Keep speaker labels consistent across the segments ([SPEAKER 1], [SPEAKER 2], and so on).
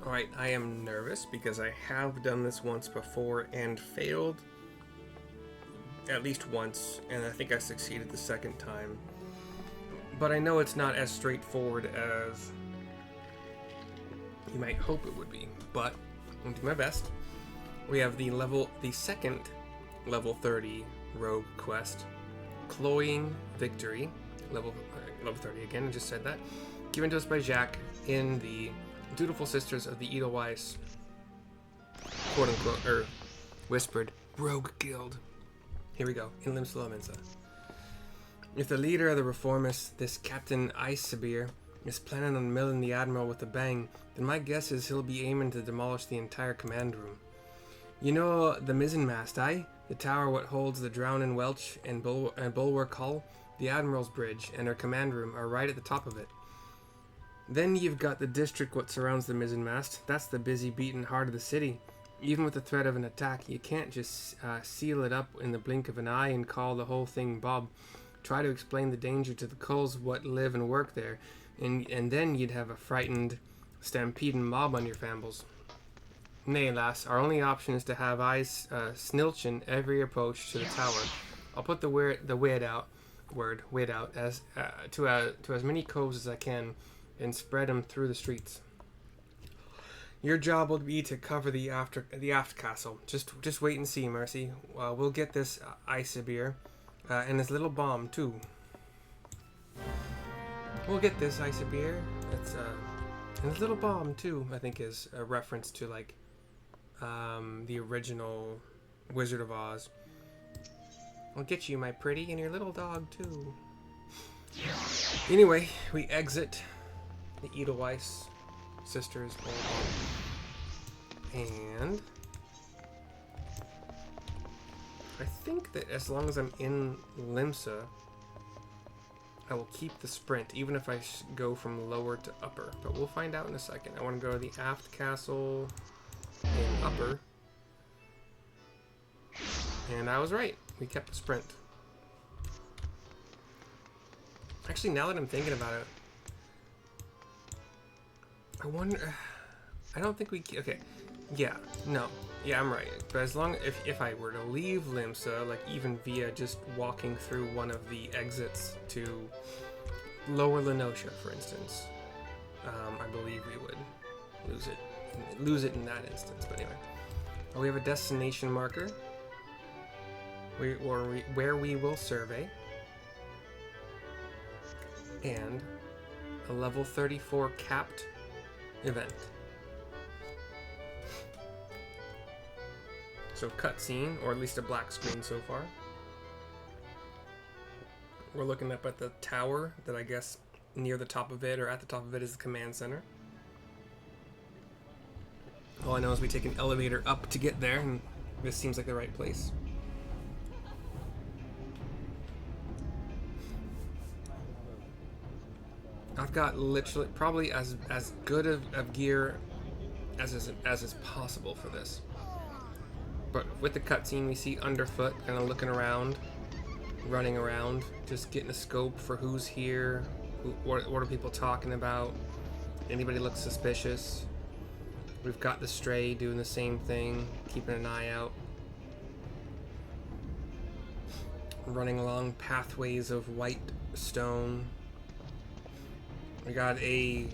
[SPEAKER 1] Alright, I am nervous because I have done this once before and failed at least once, and I think I succeeded the second time. But I know it's not as straightforward as you might hope it would be, but I'll do my best. We have the second level 30 rogue quest, Cloying Victory, level 30 again, I just said that, given to us by Jacques in the Dutiful Sisters of the Edelweiss, quote unquote, or whispered, Rogue Guild. Here we go, in Limsa. If the leader of the Reformists, this Captain Icebir, is planning on milling the Admiral with a bang, then my guess is he'll be aiming to demolish the entire command room. You know the mizzenmast, aye? The tower what holds the Drownin' Welch and Bulwark Hull? The Admiral's Bridge and her command room are right at the top of it. Then you've got the district what surrounds the mizzenmast. That's the busy beating heart of the city. Even with the threat of an attack, you can't just seal it up in the blink of an eye and call the whole thing Bob. Try to explain the danger to the culls what live and work there, and then you'd have a frightened, stampeding mob on your fambles. Nay, lass, our only option is to have eyes snilching every approach to the tower. I'll put the word out as to as many coves as I can, and spread them through the streets. Your job will be to cover the aft castle. Just wait and see, Mercy. We'll get this Icebir, and his little bomb too. We'll get this Icebir. It's and his little bomb too. I think is a reference to like the original Wizard of Oz. I'll get you, my pretty, and your little dog too. Anyway, we exit the Edelweiss sisters, and I think that as long as I'm in Limsa, I will keep the sprint, even if I go from lower to upper. But we'll find out in a second. I want to go to the aft castle in upper, and I was right. We kept the sprint. Actually, now that I'm thinking about it, I wonder. I don't think we. Okay. Yeah. No. Yeah, I'm right. But as long if I were to leave Limsa, like even via just walking through one of the exits to Lower Lenosha, for instance, I believe we would lose it in that instance. But anyway, we have a destination marker. Where we will survey, and a level 34 capped event. So cutscene, or at least a black screen so far. We're looking up at the tower that I guess near the top of it, or at the top of it, is the command center. All I know is we take an elevator up to get there, and this seems like the right place. I've got literally probably as good of gear as is possible for this. But with the cutscene, we see Underfoot kind of looking around, running around, just getting a scope for who's here, what are people talking about, anybody looks suspicious. We've got the Stray doing the same thing, keeping an eye out. Running along pathways of white stone. We got a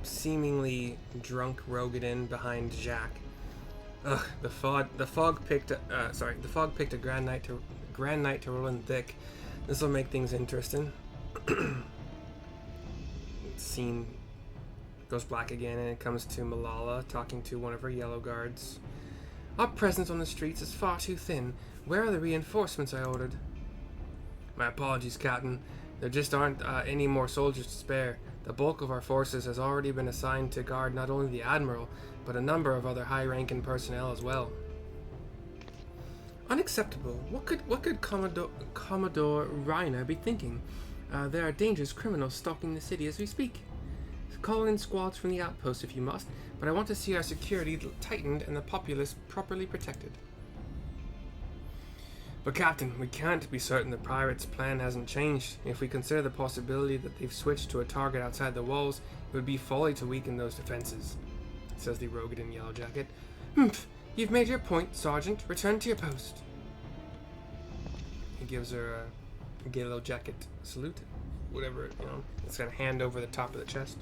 [SPEAKER 1] seemingly drunk Rogadin behind Jack. Ugh, the fog picked a grand night to roll in thick. This will make things interesting. Scene goes black again, and it comes to Malala talking to one of her yellow guards. Our presence on the streets is far too thin. Where are the reinforcements I ordered? My apologies, Captain. There just aren't any more soldiers to spare. The bulk of our forces has already been assigned to guard not only the Admiral, but a number of other high-ranking personnel as well. Unacceptable. What could Commodore Reiner be thinking? There are dangerous criminals stalking the city as we speak. Call in squads from the outpost if you must, but I want to see our security tightened and the populace properly protected. But Captain, we can't be certain the pirates' plan hasn't changed. If we consider the possibility that they've switched to a target outside the walls, it would be folly to weaken those defenses. says the rogue in yellow jacket. Humph, you've made your point, Sergeant. Return to your post. He gives her a yellow jacket salute. Whatever, it's got a hand over the top of the chest.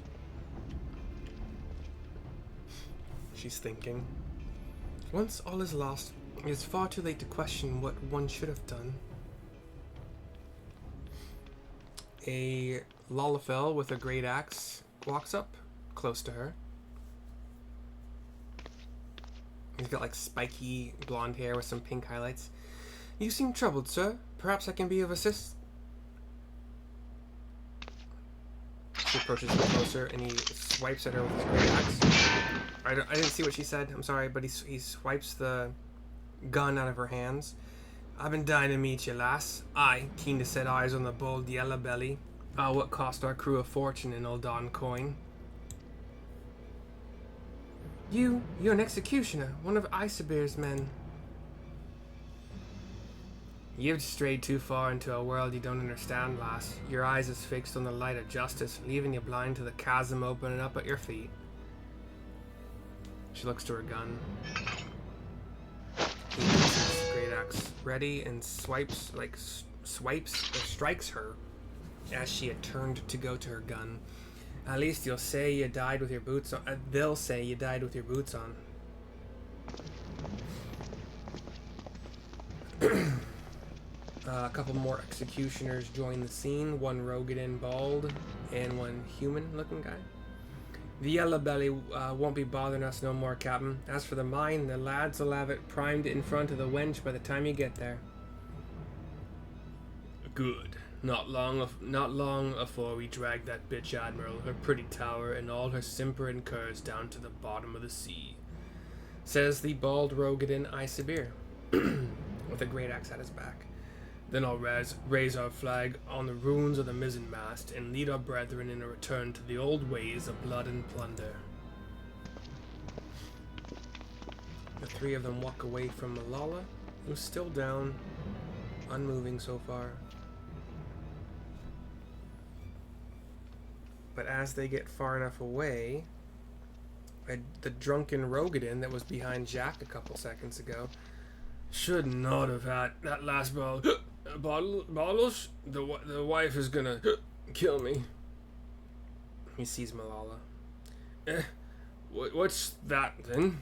[SPEAKER 1] She's thinking. Once all is lost, it is far too late to question what one should have done. A Lalafell with a great axe walks up close to her. He's got like spiky blonde hair with some pink highlights. You seem troubled, sir. Perhaps I can be of assist. She approaches him closer and he swipes at her with his great axe. I didn't see what she said. I'm sorry, but he swipes the gun out of her hands. I've been dying to meet you, lass. Aye, keen to set eyes on the bold yellow belly. What cost our crew a fortune in old Don coin. You're an executioner, one of Isabir's men. You've strayed too far into a world you don't understand, lass. Your eyes is fixed on the light of justice, leaving you blind to the chasm opening up at your feet. She looks to her gun. He gets his great axe ready and swipes or strikes her as she had turned to go to her gun. At least you'll say you died with your boots on. They'll say you died with your boots on. A couple more executioners join the scene. One Rogadin bald and one human-looking guy. The yellow belly won't be bothering us no more, Captain. As for the mine, the lads will have it primed in front of the wench by the time you get there. Good. Not long afore we drag that bitch Admiral, her pretty tower, and all her simpering curs down to the bottom of the sea, says the bald Rogadin Isabir, with a great axe at his back. Then I'll raise our flag on the ruins of the mizzen mast and lead our brethren in a return to the old ways of blood and plunder. The three of them walk away from Malala, who's still down, unmoving so far. But as they get far enough away, the drunken Rogadin that was behind Jack a couple seconds ago should not have had that last bottles. The wife is gonna kill me. He sees Malala. What's that then?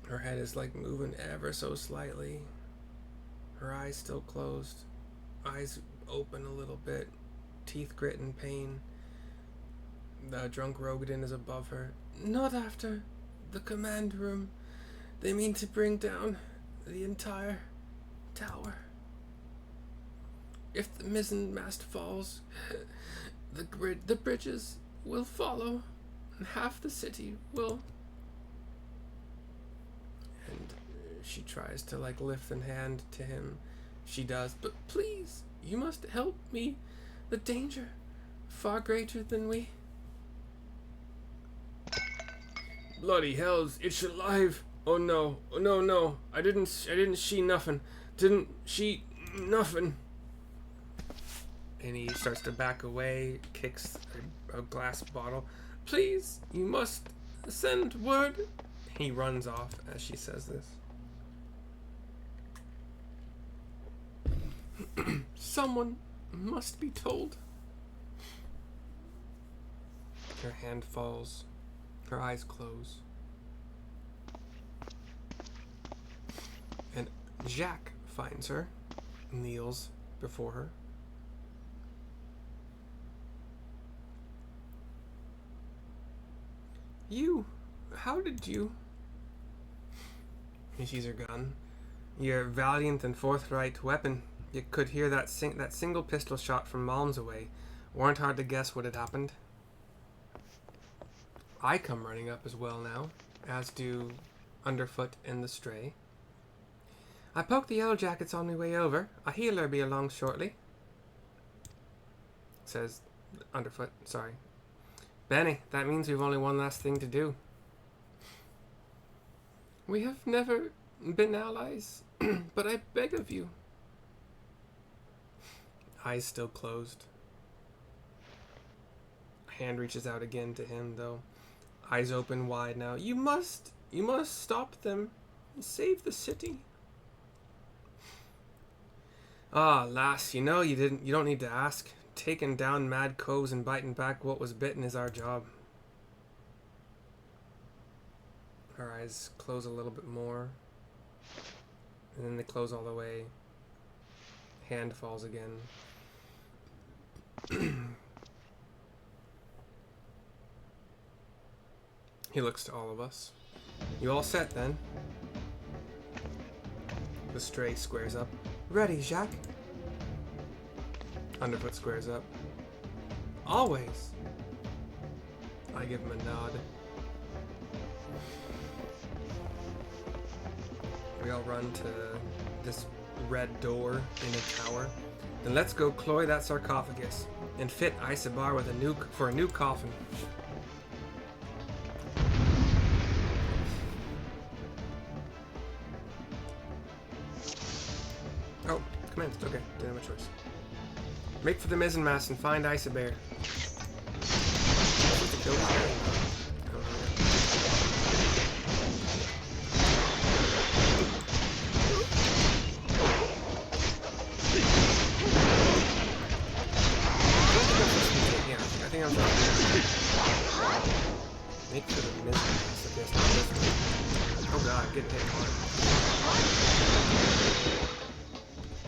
[SPEAKER 1] Her head is like moving ever so slightly. Her eyes still closed. Eyes open a little bit. Teeth grit in pain. The drunk Rogadin is above her. Not after the command room. They mean to bring down the entire tower. If the mizzen mast falls, the bridges will follow, and half the city will. And she tries to lift a hand to him. She does, but please, you must help me. The danger, far greater than we. Bloody hells, it's alive. Oh no, no. I didn't see nothing. Didn't see nothing. And he starts to back away, kicks a glass bottle. Please, you must send word. He runs off as she says this. Someone must be told. Her hand falls. Her eyes close. And Jack finds her, kneels before her. How did you? He sees her gun. Your valiant and forthright weapon. You could hear that single pistol shot from miles away. Weren't hard to guess what had happened. I come running up as well now, as do Underfoot and the Stray. I poked the yellow jackets on my way over. A healer be along shortly. Says Underfoot, sorry. Benny, that means we've only one last thing to do. We have never been allies, but I beg of you. Eyes still closed. I Hand reaches out again to him, though. Eyes open wide now. You must stop them and save the city. Ah, lass, you know you don't need to ask. Taking down mad coves and biting back what was bitten is our job. Her eyes close a little bit more. And then they close all the way. Hand falls again. He looks to all of us. You all set then? The stray squares up. Ready, Jacques? Underfoot squares up. Always. I give him a nod. We all run to this red door in a tower. Then let's go cloy that sarcophagus and fit Isabar with for a new coffin. Oh, commenced. Okay, didn't have a choice. Make for the mizzenmast and find Isabar. Make for the mizzenmast, I guess, not this one. Oh god, I'm getting hit hard.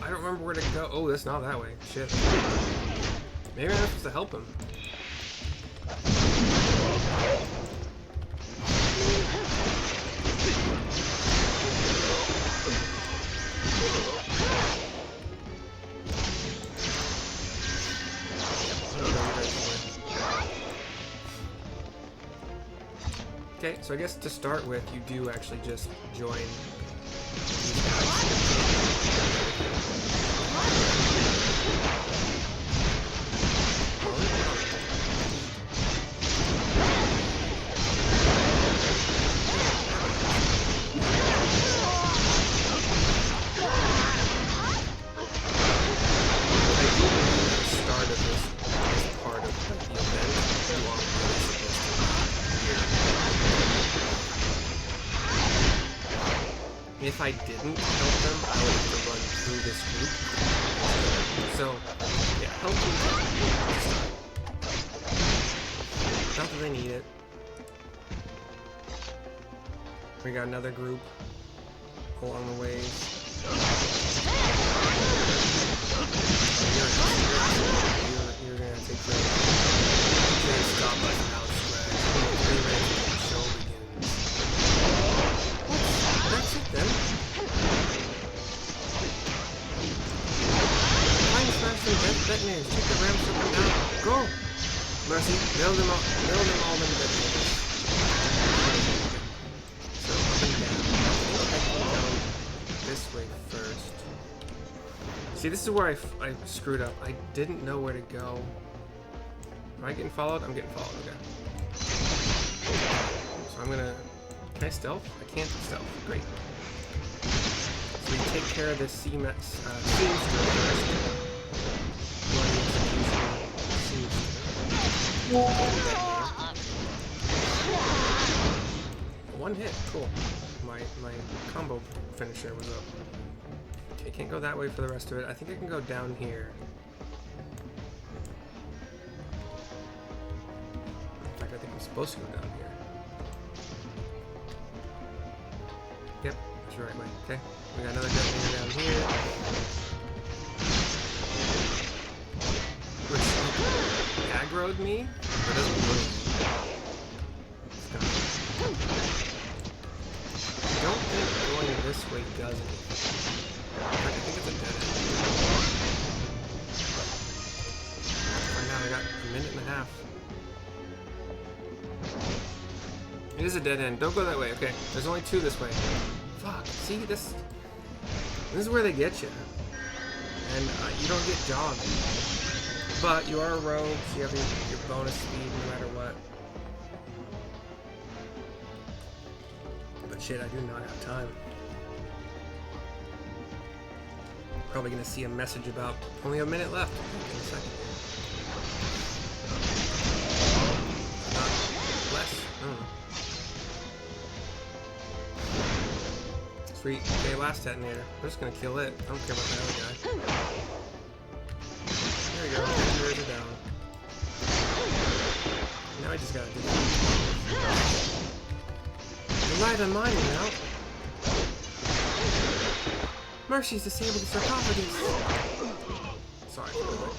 [SPEAKER 1] I don't remember where to go. Oh, that's not that way. Shit. Maybe I'm supposed to help him. Okay, so I guess to start with, you do actually just join these guys. If I didn't help them, I would have to run through this group. So, yeah, help them. Not that they need it. We got another group along the way. You're gonna take the. You're gonna stop us now, Swag. Show begins. That's it then. Find smash some detonators. Take the ramps up and down. Go! Mercy, build them all them detonators. So up and down. Down this way first. See, this is where I screwed up. I didn't know where to go. Am I getting followed? I'm getting followed, okay. So I'm gonna... Can I stealth? I can't stealth. Great. So we take care of this seamster first. One hit. Cool. My combo finisher was up. Okay, can't go that way for the rest of it. I think I can go down here. In fact, I think I'm supposed to go down here. Yep, that's the right way. Okay, we got another detonator down here. Which aggroed me, but doesn't move. I don't think going this way does anything. I think it's a dead end. Right now I got a minute and a half. It is a dead end. Don't go that way. Okay, there's only two this way. Fuck. See, this is where they get you. And you don't get jogged. But you are a rogue, so you have your bonus speed no matter what. But shit, I do not have time. Probably gonna see a message about only a minute left. In a second. Sweet. Okay, last detonator. We're just gonna kill it. I don't care about that other guy. There we go. Detonator down. Now I just gotta do that. Rely on mining now. Mercy's disabled the sarcophagus. Sorry for that.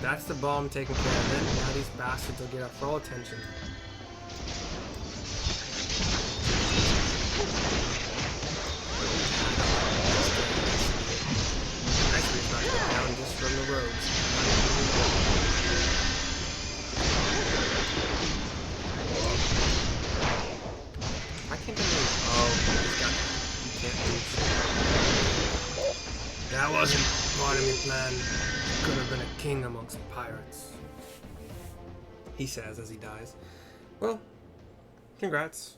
[SPEAKER 1] That's the bomb taken care of then. Now these bastards will get our full attention. Actually, it's not down just from the roads. I can't believe. Oh, he's got that. You can't move. That wasn't part of my plan. Could have been a king amongst pirates. He says as he dies. Well, congrats.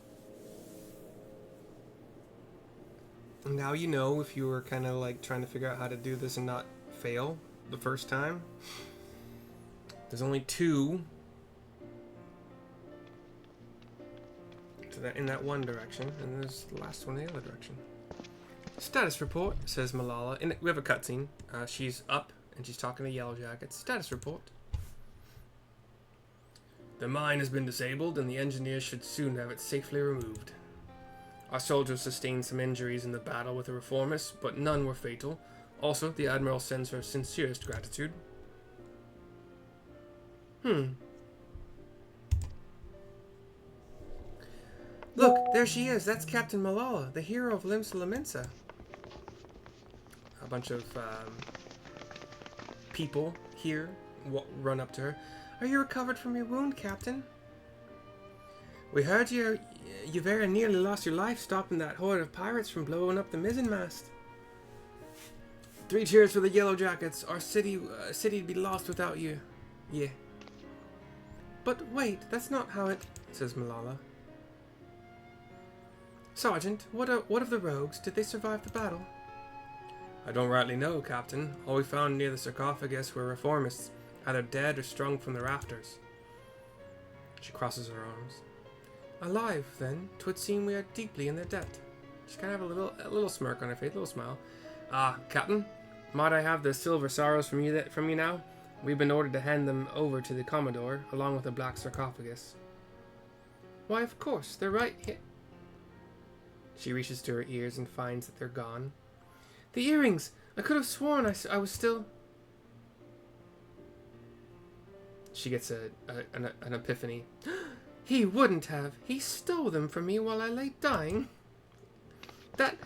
[SPEAKER 1] Now you know if you were kind of like trying to figure out how to do this and not fail the first time. There's only 2 to that in that one direction, and there's the last one in the other direction. Status report, says Malala. And we have a cutscene. She's up and she's talking to Yellow Jackets. Status report. The mine has been disabled and the engineers should soon have it safely removed. Our soldiers sustained some injuries in the battle with the Reformists, but none were fatal. Also, the Admiral sends her sincerest gratitude. Look, there she is. That's Captain Malala, the hero of Limsa. A bunch of people here run up to her. Are you recovered from your wound, Captain? We heard you very nearly lost your life stopping that horde of pirates from blowing up the mizzenmast. 3 cheers for the Yellow Jackets. Our city'd be lost without you. Yeah. But wait, that's not how it... says Malala. Sergeant, what of the rogues? Did they survive the battle? I don't rightly know, Captain. All we found near the sarcophagus were Reformists, either dead or strung from the rafters. She crosses her arms. Alive, then. 'Twould seem we are deeply in their debt. She kind of have a little smirk on her face, a little smile. Captain, might I have the silver sorrows from you now? We've been ordered to hand them over to the Commodore, along with the Black Sarcophagus. Why, of course, they're right here. She reaches to her ears and finds that they're gone. The earrings! I could have sworn I was still... She gets an epiphany. He wouldn't have. He stole them from me while I lay dying. That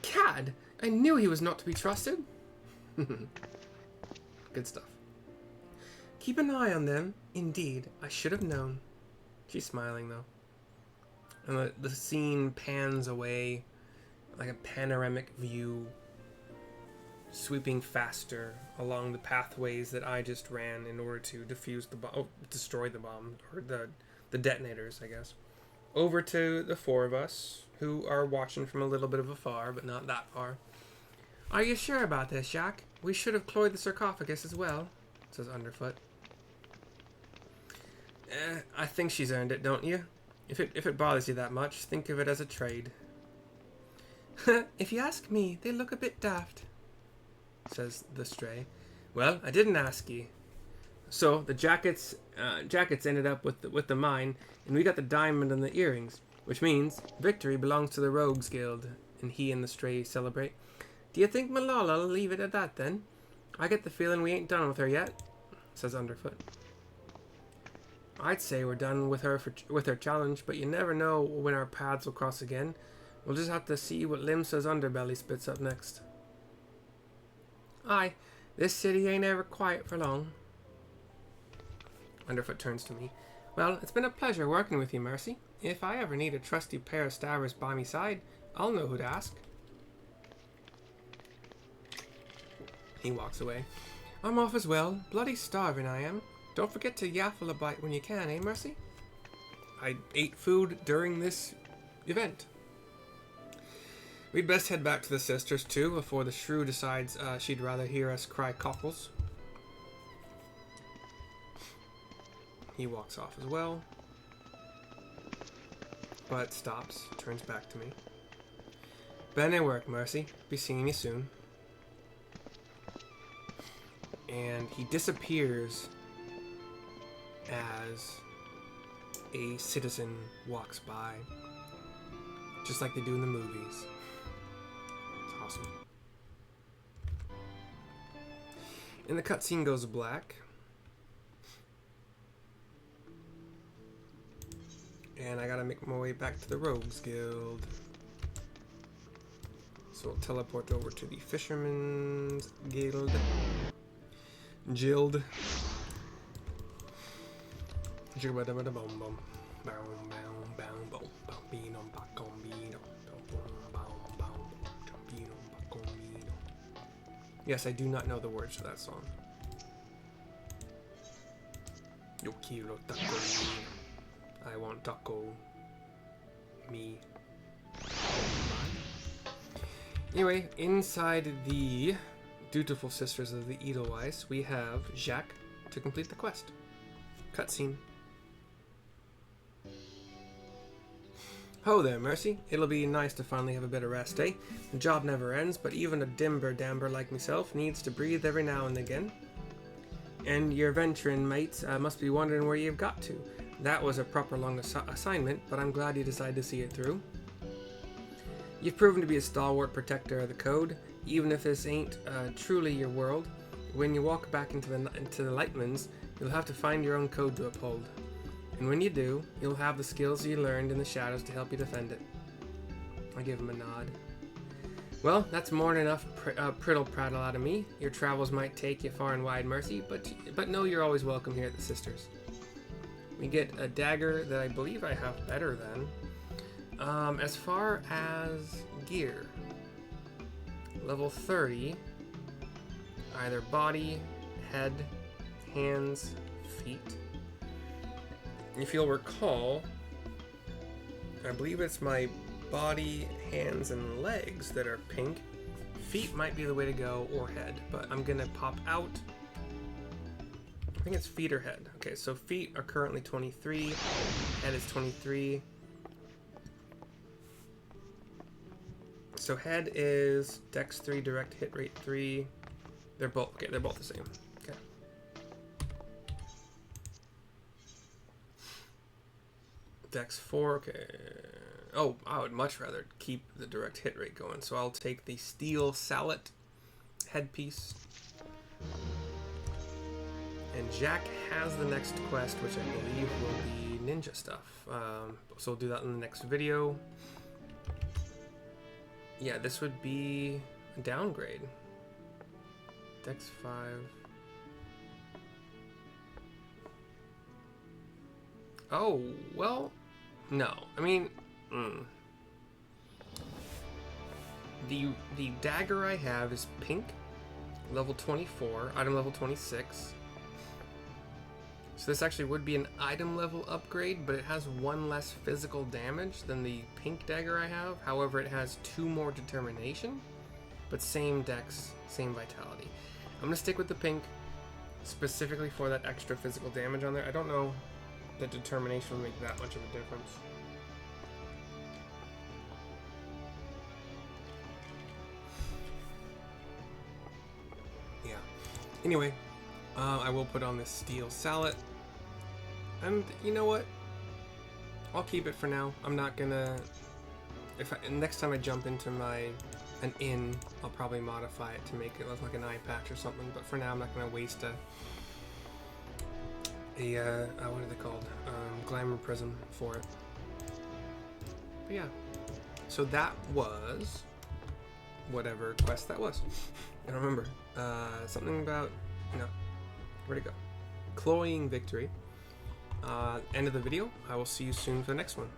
[SPEAKER 1] cad! I knew he was not to be trusted. Good stuff. Keep an eye on them. Indeed, I should have known. She's smiling, though. And the scene pans away, like a panoramic view, sweeping faster along the pathways that I just ran in order to defuse the bomb, destroy the bomb, or the detonators, I guess. Over to the 4 of us, who are watching from a little bit of afar, but not that far. Are you sure about this, Jack? We should have cloyed the sarcophagus as well, says Underfoot. I think she's earned it, don't you? If it bothers you that much, think of it as a trade. If you ask me, they look a bit daft, says the Stray. Well, I didn't ask you. So the jackets ended up with the mine, and we got the diamond and the earrings, which means victory belongs to the Rogues Guild, and he and the Stray celebrate. Do you think Malala will leave it at that then? I get the feeling we ain't done with her yet, says Underfoot. I'd say we're done with her challenge, but you never know when our paths will cross again. We'll just have to see what Limsa's underbelly spits up next. Aye, this city ain't ever quiet for long. Underfoot turns to me. Well, it's been a pleasure working with you, Mercy. If I ever need a trusty pair of stabbers by me side, I'll know who to ask. He walks away. I'm off as well. Bloody starving I am. Don't forget to yaffle a bite when you can, eh, Mercy? I ate food during this event. We'd best head back to the sisters, too, before the shrew decides she'd rather hear us cry cockles. He walks off as well, but stops, turns back to me. Better work, Mercy. Be seeing you soon. And he disappears as a citizen walks by. Just like they do in the movies. It's awesome. And the cutscene goes black. And I gotta make my way back to the Rogues Guild. So I'll teleport over to the Fisherman's Guild. Guild. Yes, I do not know the words to that song. Yo quiero taco. I want taco. Me. Anyway, inside the dutiful sisters of the Edelweiss, we have Jacques to complete the quest. Cutscene. Ho there, Mercy. It'll be nice to finally have a bit of rest, eh? The job never ends, but even a dimber-damber like myself needs to breathe every now and again. And your venturing mates must be wondering where you've got to. That was a proper long assignment, but I'm glad you decided to see it through. You've proven to be a stalwart protector of the code, even if this ain't truly your world. When you walk back into the Lightlands, you'll have to find your own code to uphold. And when you do, you'll have the skills you learned in the shadows to help you defend it. I give him a nod. Well, that's more than enough prittle-prattle out of me. Your travels might take you far and wide, Mercy, but know you're always welcome here at the Sisters. We get a dagger that I believe I have better than. As far as gear, level 30, either body, head, hands, feet. If you'll recall, I believe it's my body, hands, and legs that are pink. Feet might be the way to go, or head, but I'm gonna pop out. I think it's feet or head. Okay, so feet are currently 23, head is 23. So head is Dex 3, direct hit rate 3. They're both okay. They're both the same. Okay. Dex 4. Okay. Oh, I would much rather keep the direct hit rate going. So I'll take the steel sallet headpiece. And Jack has the next quest, which I believe will be ninja stuff. So we'll do that in the next video. Yeah, this would be a downgrade. Dex 5. Oh, well, no. I mean, the dagger I have is pink, level 24, item level 26. So this actually would be an item level upgrade, but it has 1 less physical damage than the pink dagger I have. However, it has 2 more determination, but same dex, same vitality. I'm gonna stick with the pink, specifically for that extra physical damage on there. I don't know that determination will make that much of a difference. Yeah. Anyway, I will put on this steel sallet. And you know what? I'll keep it for now. I'm not gonna... next time I jump into an inn, I'll probably modify it to make it look like an eye patch or something. But for now, I'm not gonna waste what are they called? Glamour prism for it. But yeah. So that was whatever quest that was. I don't remember. Something about... No. Where'd it go? Cloying victory. End of the video. I will see you soon for the next one.